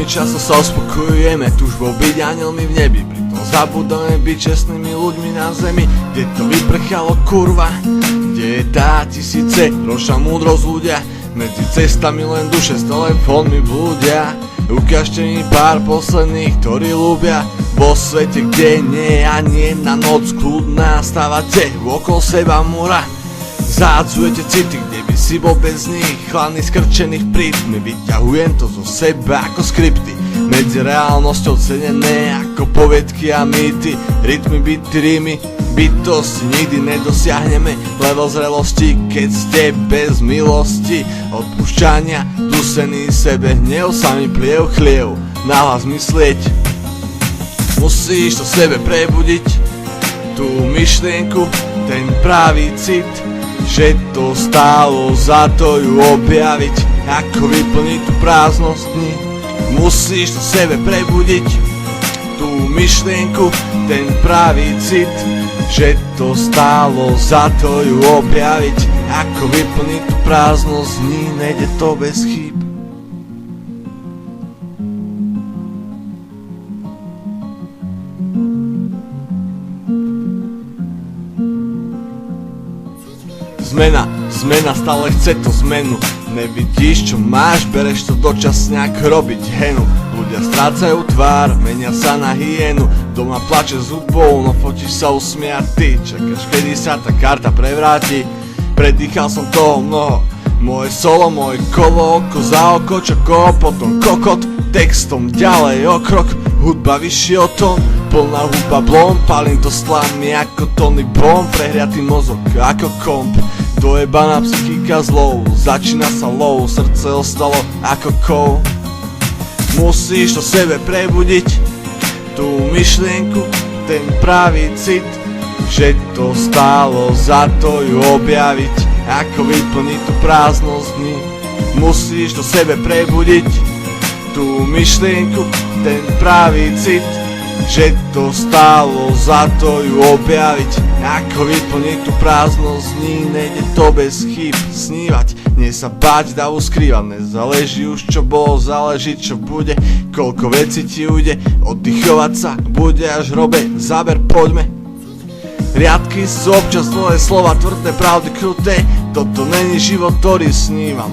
často sa uspokojujeme túžbou byť anielmi v nebi, pritom zabudame byť čestnými ľuďmi na zemi. Kde to vyprchalo, kurva? Kde je tá tisíce ročná múdrosť ľudia? Medzi cestami len duše s telefónmi blúdia. Ukážte mi pár posledných, ktorí ľúbia vo svete, kde nie je ani jedna noc kľudná. Stávate okolo seba múra, zádzujete city, kde by si bol bez nich. Chladný skrčených prít, mi vyťahujem to zo seba ako skripty. Medzi reálnosťou cenené ako poviedky a mýty. Rytmy, byty, rímy, bytosti nikdy nedosiahneme level zrelosti, keď ste bez milosti. Odpúšťania, dusený sebe hnev, sa mi pliev chliev. Nahlas myslieť, musíš to sebe prebudiť, tú myšlienku, ten pravý cit, že to stálo za to ju objaviť, ako vyplniť tú prázdnosť dní. Musíš to sebe prebudiť, tú myšlienku, ten pravý cit, že to stálo za to ju objaviť, ako vyplniť tú prázdnosť dní. Nejde to bez chýb. Zmena, stále chce to zmenu. Nevidíš, čo máš, bereš to dočasne ako robiť henu. Ľudia strácajú tvár, menia sa na hyenu. Doma plače zubou, no fotíš sa usmiatý. Čakáš, kedy sa tá karta prevráti. Predýchal som toho mnoho, moje solo, moje kolo, oko za oko, čo koho, potom kokot. Textom ďalej o krok, hudba vyšší o tón, plná hudba blom, palím to slamy ako tony bomb, prehriatý mozog ako komp. Dojebaná psychika zlou, začína sa low, srdce ostalo ako kov. Musíš to sebe prebudiť, tú myšlienku, ten pravý cit, že to stálo za to ju objaviť, ako vyplniť tú prázdnosť dní. Musíš to sebe prebudiť, tú myšlienku, ten pravý cit, že to stálo za to ju objaviť, ako vyplniť tú prázdnosť dní. Nejde to bez chýb, snívať, nie sa báť, davu skrývať. Nezáleží už čo bolo, záleží čo bude, koľko vecí ti ujde. Oddychovať sa bude až hrobe, záber poďme. Riadky sú občas dlhé slova, tvrdé pravdy kruté. Toto není život, ktorý snívam,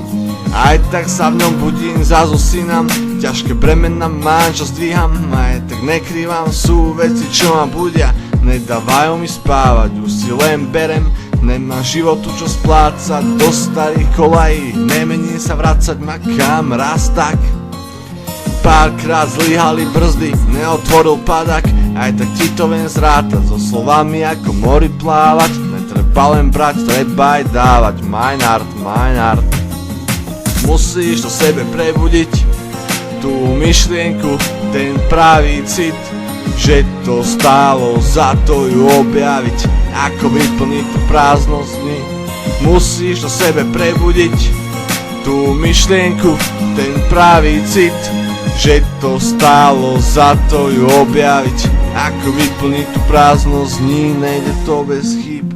aj tak sa v ňom budím, zás usínam. Ťažké bremena mám, čo zdvíham, aj tak nekrývam. Sú veci, čo ma budia, nedávajú mi spávať, už si len berem. Nemám životu čo splácať, do starých kolají nemením sa vracať, makám raz tak. Párkrát zlyhali brzdy, neotvoril padak, aj tak ti to viem zrátať, so slovami ako mori plávať. Netreba len brať, treba aj dávať, mein art. Musíš to sebe prebudiť, tú myšlienku, ten pravý cit, že to stálo za to ju objaviť, ako vyplniť tú prázdnosť dní. Musíš to sebe prebudiť, tú myšlienku, ten pravý cit, že to stálo za to ju objaviť, ako vyplniť tú prázdnosť dní. Nejde to bez chýb.